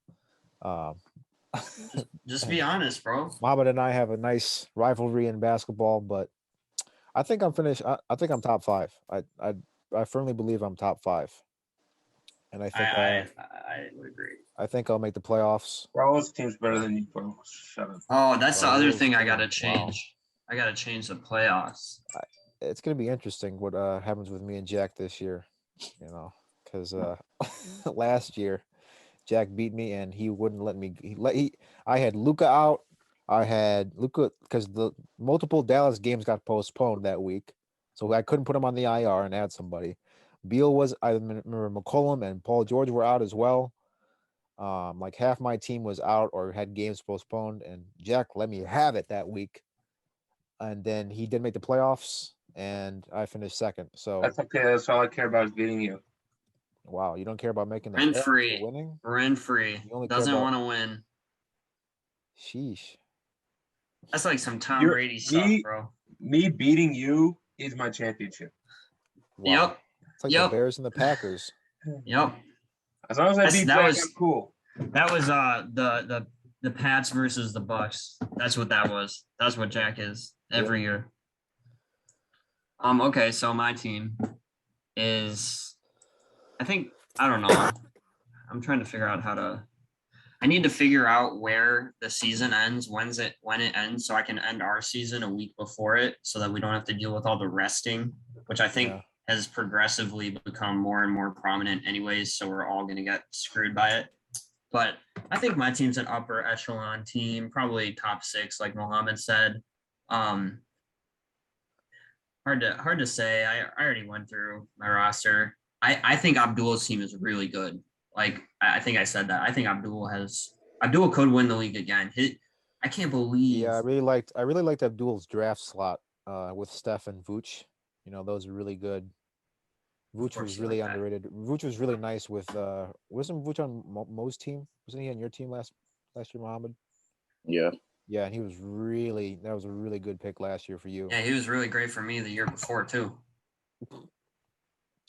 B: Just be honest, bro.
D: Muhammad and I have a nice rivalry in basketball, but I think I'm finished. I think I'm top 5. I firmly believe I'm top 5, and I think
B: I would agree.
D: I think I'll make the playoffs.
F: Raul's team's better than you, bro. Shut up.
B: Oh, that's the other thing I gotta
D: team, wow.
B: change. I gotta change the playoffs.
D: It's gonna be interesting what happens with me and Jack this year, because last year Jack beat me and he wouldn't let me. I had Luca out. I had Luca because the multiple Dallas games got postponed that week, so I couldn't put him on the IR and add somebody. Beal was. I remember McCollum and Paul George were out as well. Like half my team was out or had games postponed, and Jack let me have it that week. And then he did make the playoffs, and I finished second. So
F: That's okay. That's all I care about is beating you.
D: wow, you don't care about making the
B: Rent
D: playoffs
B: free.
D: or winning?
B: Rent free.
D: You only care
B: Doesn't
D: about-
B: want to win.
D: Sheesh.
B: That's like some Tom Brady stuff, bro.
F: Me beating you is my championship.
D: Wow.
B: Yep.
D: It's like the Bears and the Packers.
B: Yep.
F: As long as I beat Jack, I'm cool.
B: That was the Pats versus the Bucks. That's what that was. That's what Jack is every year. Okay, so my team is, I don't know. I'm trying to figure out I need to figure out where the season ends, when it ends, so I can end our season a week before it, so that we don't have to deal with all the resting, which I think has progressively become more and more prominent anyways, so we're all going to get screwed by it. But I think my team's an upper echelon team, probably top 6, like Mohammed said. Hard to say. I already went through my roster. I think Abdul's team is really good. Like I think I said that. I think Abdul could win the league again. I can't believe.
D: Yeah, I really liked Abdul's draft slot with Steph and Vooch. Those are really good. Vooch was really underrated. Vooch was really nice with wasn't Vooch on Mo's team? Wasn't he on your team last year, Mohammed?
C: Yeah.
D: Yeah, and that was a really good pick last year for you.
B: Yeah, he was really great for me the year before too.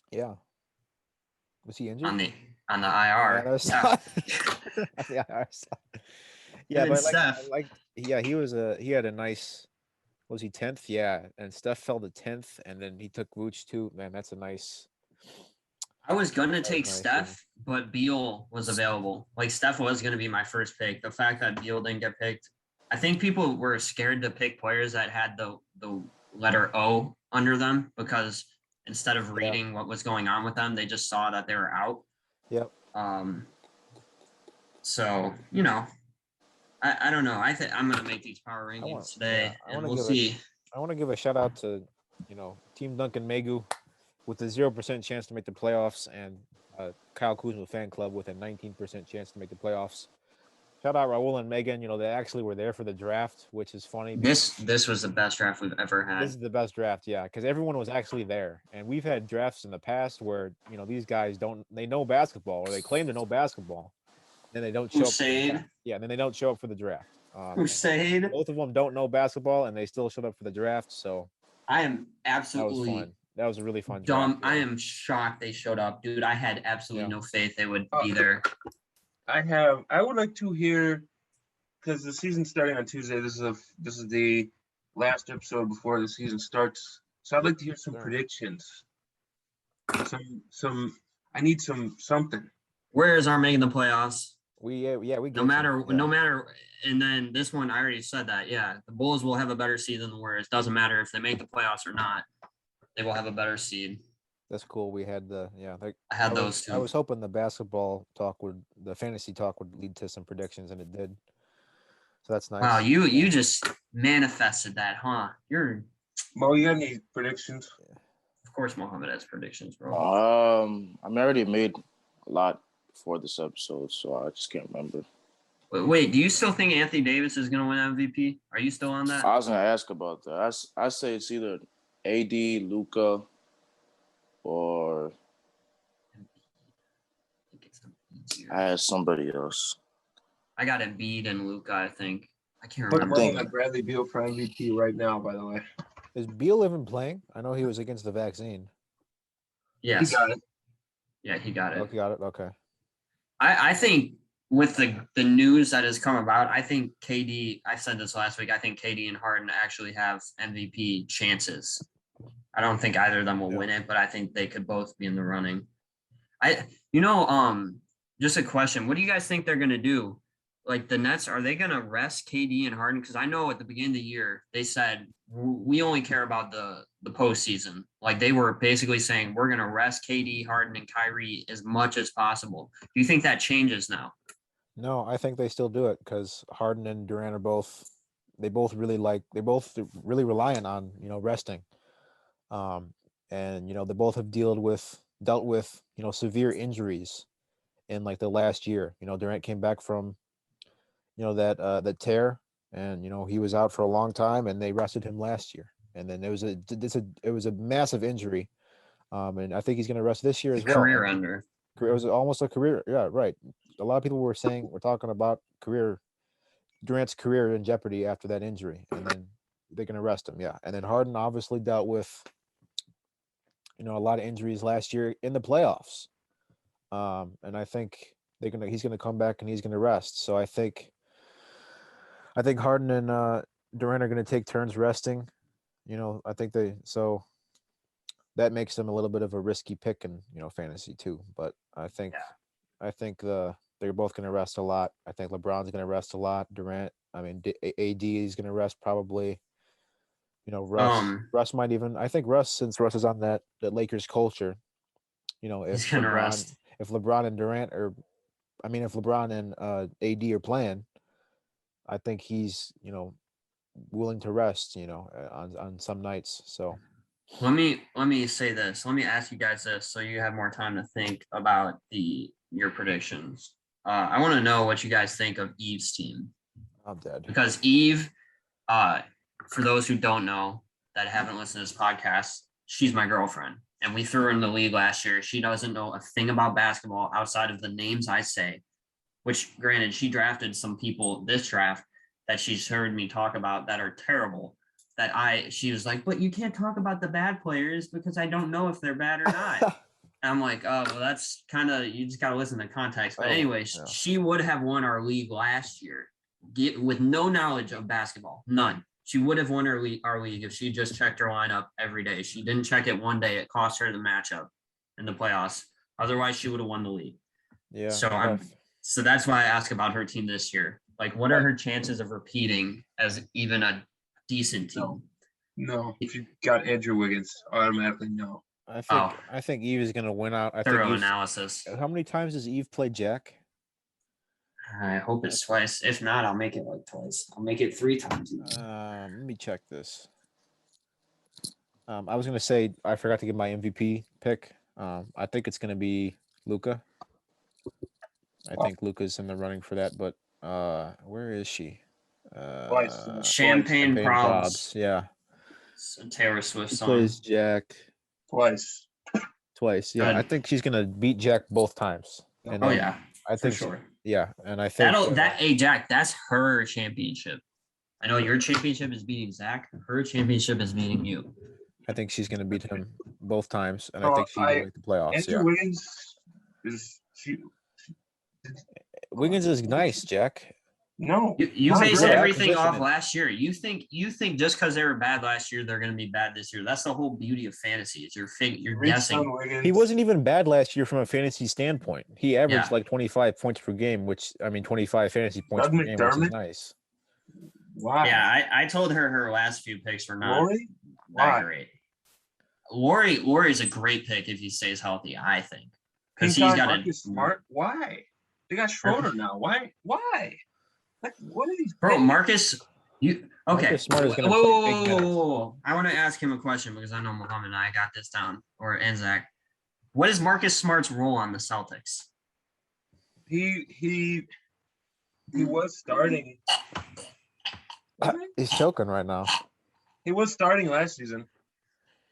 D: Yeah. Was he injured?
B: On the IR.
D: Yeah, but
B: Steph.
D: he had a nice. Was he 10th? Yeah, and Steph fell to 10th, and then he took Vooch too. Man, that's a nice.
B: I was gonna take Steph, but Beal was available. Like Steph was gonna be my first pick. The fact that Beal didn't get picked, I think people were scared to pick players that had the letter O under them, because instead of reading what was going on with them, they just saw that they were out.
D: Yep.
B: So I don't know. I think I'm gonna make these power rankings today, and we'll see.
D: I want to give a shout out to Team Duncan Megu with a 0% chance to make the playoffs, and Kyle Kuzma fan club with a 19% chance to make the playoffs. Shout out Raul and Megan. They actually were there for the draft, which is funny.
B: This was the best draft we've ever had.
D: This is the best draft, yeah, because everyone was actually there. And we've had drafts in the past where these guys they know basketball, or they claim to know basketball, and they don't show up. Yeah, and then they don't show up for the draft.
B: Crusade.
D: Both of them don't know basketball, and they still showed up for the draft. So
B: I am absolutely.
D: That was fun. That was a really fun
B: dumb.
D: draft.
B: I am shocked they showed up, dude. I had absolutely no faith they would be there.
F: I would like to hear, because the season's starting on Tuesday. This is the last episode before the season starts. So I'd like to hear some predictions. I need something.
B: Where is our making the playoffs?
D: We
B: no matter, and then this one I already said that. Yeah, the Bulls will have a better seed than the Warriors. Doesn't matter if they make the playoffs or not. They will have a better seed.
D: That's cool. We had like
B: I had those two.
D: I was hoping the fantasy talk would lead to some predictions, and it did. So that's nice.
B: Wow, you just manifested that, huh?
F: Mo, you got any predictions?
B: Of course, Mohammed has predictions, bro.
C: I already made a lot before this episode, so I just can't remember.
B: Wait, do you still think Anthony Davis is going to win MVP? Are you still on that?
C: I was gonna ask about that. I say it's either AD, Luka, or I had somebody else.
B: I got Embiid and Luka, I think. I can't
F: Put
B: remember.
F: money on Bradley Beal for MVP right now, by the way.
D: Is Beal even playing? I know he was against the vaccine.
B: Yes.
F: He got it.
B: Yeah, he got it.
D: Okay, got it. Okay.
B: I think with the news that has come about, I think KD, I said this last week, I think KD and Harden actually have MVP chances. I don't think either of them will win it, but I think they could both be in the running. Just a question. What do you guys think they're going to do? Like the Nets, are they going to rest KD and Harden? Because I know at the beginning of the year, they said, we only care about the postseason. Like they were basically saying, we're going to rest KD, Harden, and Kyrie as much as possible. Do you think that changes now?
D: No, I think they still do it because Harden and Durant are both really reliant on, resting. And, they both have dealt with, severe injuries in like the last year. Durant came back from, that tear, and, he was out for a long time, and they rested him last year. And then it was a massive injury. And I think he's going to rest this year as well.
B: Career ender.
D: It was almost a career. Yeah, right. A lot of people were talking about Durant's career in jeopardy after that injury, and then they're going to rest him. Yeah. And then Harden obviously dealt with, a lot of injuries last year in the playoffs. And I think he's going to come back and he's going to rest. So I think Harden and Durant are going to take turns resting. I think that makes them a little bit of a risky pick in, fantasy too. But I think they're both going to rest a lot. I think LeBron's going to rest a lot. Durant, AD is going to rest probably. Russ might even. I think since Russ is on that Lakers culture,
B: He's going to rest.
D: If LeBron and Durant if LeBron and AD are playing, I think he's willing to rest. On some nights. So.
B: Let me say this. Let me ask you guys this, so you have more time to think about your predictions. I want to know what you guys think of Eve's team.
D: I'm dead.
B: Because Eve, for those who don't know that haven't listened to this podcast, she's my girlfriend, and we threw her in the league last year. She doesn't know a thing about basketball outside of the names I say. Which, granted, she drafted some people this draft that she's heard me talk about that are terrible. She was like, but you can't talk about the bad players because I don't know if they're bad or not. And I'm like, oh, well, that's you just got to listen to context. But anyways, She would have won our league last year with no knowledge of basketball, none. She would have won our league if she just checked her lineup every day. She didn't check it one day. It cost her the matchup in the playoffs. Otherwise, she would have won the league.
D: Yeah.
B: So that's why I ask about her team this year. Like, what are her chances of repeating as even a decent team?
F: No. If you got Andrew Wiggins, automatically no.
D: I think Eve is going to win out.
B: Thorough analysis.
D: How many times does Eve play Jack?
B: I hope it's twice. If not, I'll make it like twice. I'll make it 3 times.
D: Let me check this. I was going to say I forgot to give my MVP pick. I think it's going to be Luka. I think Luka's in the running for that, but where is she?
B: Champagne Probs.
D: Yeah.
B: So Taylor Swift song.
D: Plays Jack
F: Twice.
D: Yeah, I think she's gonna beat Jack both times. And
B: yeah,
D: I think
B: for sure.
D: Yeah, and I think
B: hey Jack, that's her championship. I know your championship is beating Zach. Her championship is beating you.
D: I think she's gonna beat him both times, and I think she's gonna make the playoffs.
F: Andrew Wiggins
D: Wiggins is nice, Jack.
F: No,
B: you base everything off last year. You think just because they were bad last year, they're going to be bad this year. That's the whole beauty of fantasy. Is you're guessing.
D: He wasn't even bad last year from a fantasy standpoint. He averaged like 25 points per game, 25 fantasy points per game, which is nice.
F: Wow.
B: Yeah, I told her last few picks were not that great. Laurie's a great pick if he stays healthy, I think. Because
F: Pink
B: he's
F: on
B: got
F: Marcus Smart. Why? They got Schroeder now. Why? Like, what are these?
B: Bro, Marcus, you okay?
D: Marcus Smart is gonna
B: Whoa,
D: play
B: whoa,
D: big
B: whoa,
D: minutes.
B: whoa, whoa. I want to ask him a question because I know Muhammad and I got this down, and Zach. What is Marcus Smart's role on the Celtics?
F: He was starting.
D: He's choking right now.
F: He was starting last season.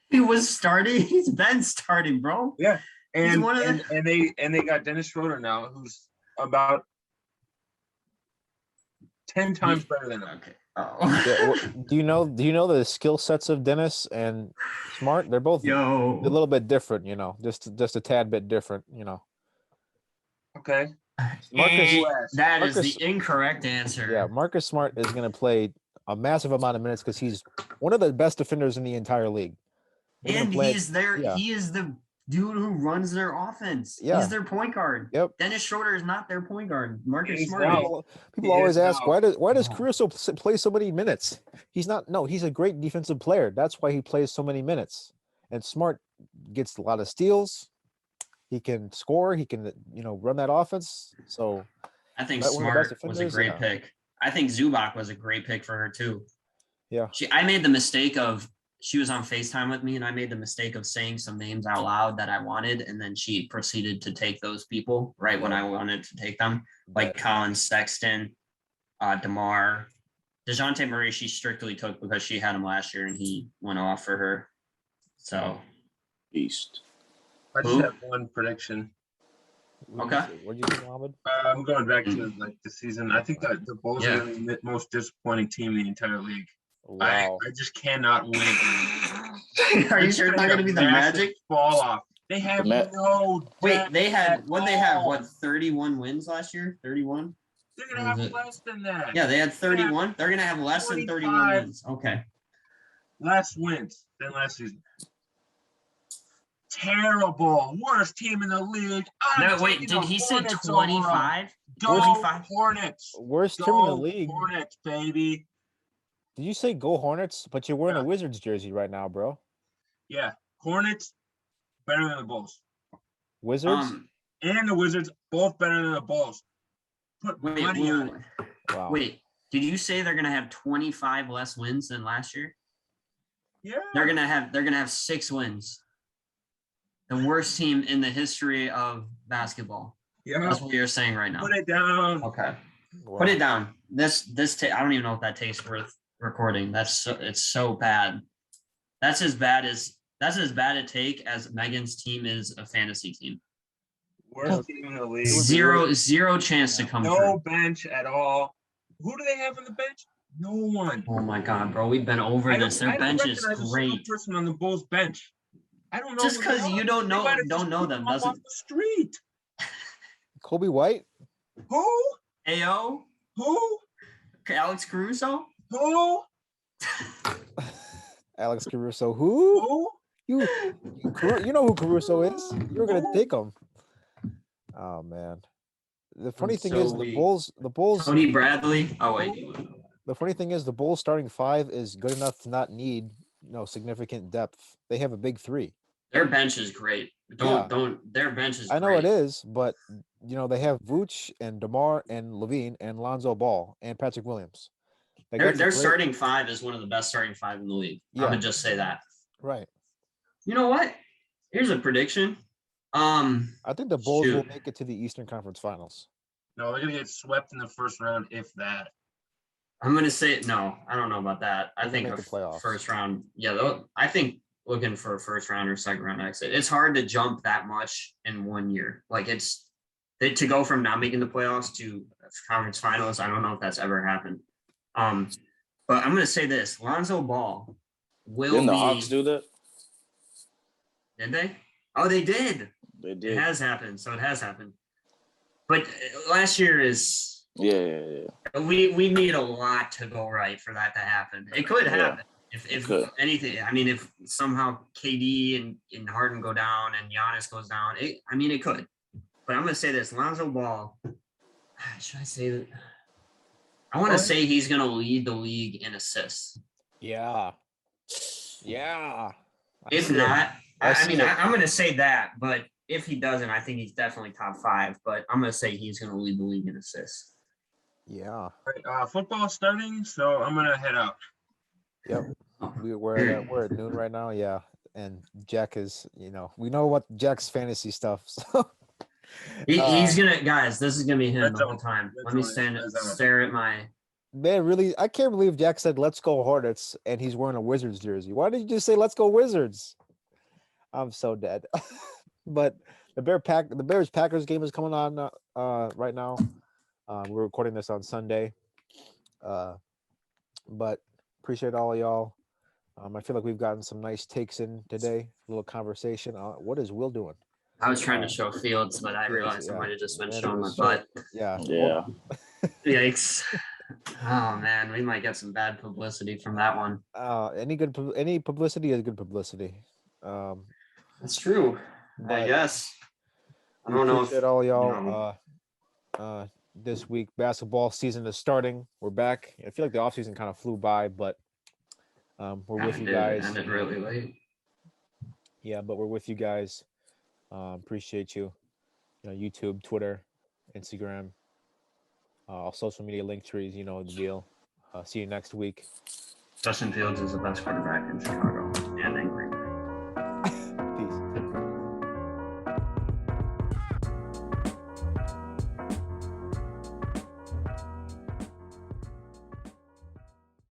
B: He was starting. He's been starting, bro.
F: Yeah,
B: He's
F: and
B: one of the-
F: and they got Dennis Schroeder now, who's about 10 times better than him.
B: Okay. Oh.
D: Yeah, do you know the skill sets of Dennis and Smart? They're both a
B: Yo.
D: little bit different, just a tad bit different,
F: Okay.
B: That is
D: Marcus-
B: the incorrect answer.
D: Yeah, Marcus Smart is going to play a massive amount of minutes because he's one of the best defenders in the entire league. They're gonna
B: And
D: play-
B: he's there.
D: yeah.
B: He is the dude who runs their offense.
D: Yeah.
B: He's their point guard.
D: Yep.
B: Dennis Schroeder is not their point guard. Marcus
F: He's
B: Smart.
F: not.
B: is.
D: People
F: He
D: always
F: is
D: ask
F: now.
D: why does
B: Oh.
D: Caruso play so many minutes? He's not. No, he's a great defensive player. That's why he plays so many minutes. And Smart gets a lot of steals. He can score. He can run that offense. So
B: I think
D: One of the best
B: Smart was a
D: defenders,
B: great
D: yeah.
B: pick. I think Zubac was a great pick for her too.
D: Yeah.
B: I made the mistake of she was on FaceTime with me and I made the mistake of saying some names out loud that I wanted, and then she proceeded to take those people right when I wanted to take them, like Colin Sexton, DeMar, DeJounte Murray. She strictly took because she had him last year and he went off for her. So
C: Beast.
F: I just
B: Who?
F: have one prediction.
B: Okay.
D: What do you think, Mohammed?
F: I'm going back to like the season. I think that the Bulls
B: Yeah.
F: are the most disappointing team in the entire league.
D: Wow.
F: I just cannot win.
B: are you sure it's not going to be the
F: Massive
B: Magic?
F: fall off? They have no.
B: Wait,
F: depth
B: they had
F: at
B: what? They had
F: all.
B: what? 31 wins last year. 31.
F: They're gonna
B: Or
F: have
B: is it-
F: less than that.
B: Yeah, they had 31. They're gonna have less than 31
F: 25.
B: wins. Okay.
F: Less wins than last season. Terrible. Worst team in the league.
B: No,
F: I'm
B: wait.
F: taking
B: Did
F: the
B: he say
F: Hornets over 'em.
B: 25?
F: Go
B: 25?
F: Hornets.
D: Worst team in the
F: Go
D: league.
F: Hornets, baby.
D: Did you say go Hornets? But you're wearing
F: Yeah.
D: a Wizards jersey right now, bro.
F: Yeah, Hornets better than the Bulls,
D: Wizards?
F: and the Wizards both better than the Bulls. Put
B: Wait,
F: money
B: wait,
F: on it.
B: wait,
D: Wow.
B: wait. Did you say they're gonna have 25 less wins than last year?
F: Yeah.
B: They're gonna have 6 wins. The worst team in the history of basketball.
F: Yeah.
B: That's what you're saying right now.
F: Put it down.
B: Okay.
D: Wow.
B: Put it down. I don't even know if that takes worth recording. It's so bad. That's as bad a take as Megan's team is a fantasy team.
F: Worst team in the league.
B: Zero chance to come
F: No
B: through.
F: bench at all. Who do they have on the bench? No one.
B: Oh my god, bro, we've been over this. Their bench is
F: recognize a single
B: great.
F: person on the Bulls bench. I don't know.
B: Just
F: who they
B: because
F: are.
B: you don't
F: They
B: know
F: might have just
B: them
F: picked them up
B: doesn't.
F: off the street.
D: Kobe White?
F: Who?
B: Ao,
F: Who?
B: Alex Caruso.
F: Who?
D: Alex Caruso. Who?
F: Who?
D: You know who Caruso is. You're gonna take him. Oh man. The funny thing is
B: so
D: the
B: weak.
D: Bulls
B: Tony Bradley. Oh wait.
D: the funny thing is the Bulls starting 5 is good enough to not need significant depth. They have a big 3.
B: Their bench is great. Their bench is
D: I know
B: great.
D: it is, but they have Vooch and DeMar and Levine and Lonzo Ball and Patrick Williams. Like,
B: Their
D: that's a great-
B: starting 5 is one of the best starting 5 in the league.
D: Yeah.
B: I'm gonna just say that.
D: right.
B: You know what? Here's a prediction.
D: I think the Bulls will
B: Shoot.
D: make it to the Eastern Conference Finals.
F: No, they're gonna get swept in the first round, if that.
B: I'm gonna say no. I don't know about that. I
D: They'll
B: think
D: make the playoffs.
B: first round. Yeah, I think looking for a first round or second round exit. It's hard to jump that much in 1 year. Like to go from not making the playoffs to conference finals. I don't know if that's ever happened. But I'm gonna say this: Lonzo Ball will
C: Didn't the
B: be.
C: Hawks do that?
B: Did they? Oh, they did.
C: They
B: It
C: did.
B: has happened. So it has happened. But last year is.
C: Yeah.
B: We need a lot to go right for that to happen. It could
C: Yeah,
B: happen if
C: could.
B: anything. I mean, if somehow KD and Harden go down and Giannis goes down, it could. But I'm gonna say this: Lonzo Ball. Should I say that? I want to say he's gonna lead the league in assists.
D: Yeah. Yeah.
B: If
D: see it.
B: not,
D: I
B: I
D: see
B: mean,
D: it.
B: I'm going to say that, but if he doesn't, I think he's definitely top 5. But I'm going to say he's going to lead the league in assists.
D: Yeah.
F: All right, football starting, so I'm gonna head out.
D: Yep. We're at noon right now. Yeah. And Jack is, we know what Jack's fantasy stuff. So
B: He's gonna, guys. This is gonna be him
F: Red
B: the whole
F: zone.
B: time.
F: Red
B: Let me
F: zone, red zone.
B: stare at my.
D: man, really, I can't believe Jack said "Let's go Hornets" and he's wearing a Wizards jersey. Why did you just say "Let's go Wizards"? I'm so dead. But the Bears Packers game is coming on right now. We're recording this on Sunday. But appreciate all of y'all. I feel like we've gotten some nice takes in today. A little conversation. What is Will doing?
B: I was trying to show Fields, but I
D: Fields,
B: realized I
D: yeah.
B: might have just been
D: Man, it
B: showing my
D: was
B: butt.
D: Yeah.
C: Yeah.
B: Yikes! Oh man, we might get some bad publicity from that one.
D: Any publicity is good publicity.
B: That's true. I
D: But
B: guess. I
D: we
B: don't know if
D: appreciate all y'all.
B: you know,
D: This week basketball season is starting. We're back. I feel like the offseason kind of flew by, but we're with you guys.
B: Ended really late.
D: Yeah, but we're with you guys. Appreciate you. YouTube, Twitter, Instagram, all social media link trees. You know the deal. See you next week.
B: Justin Fields is the best quarterback in Chicago and in Green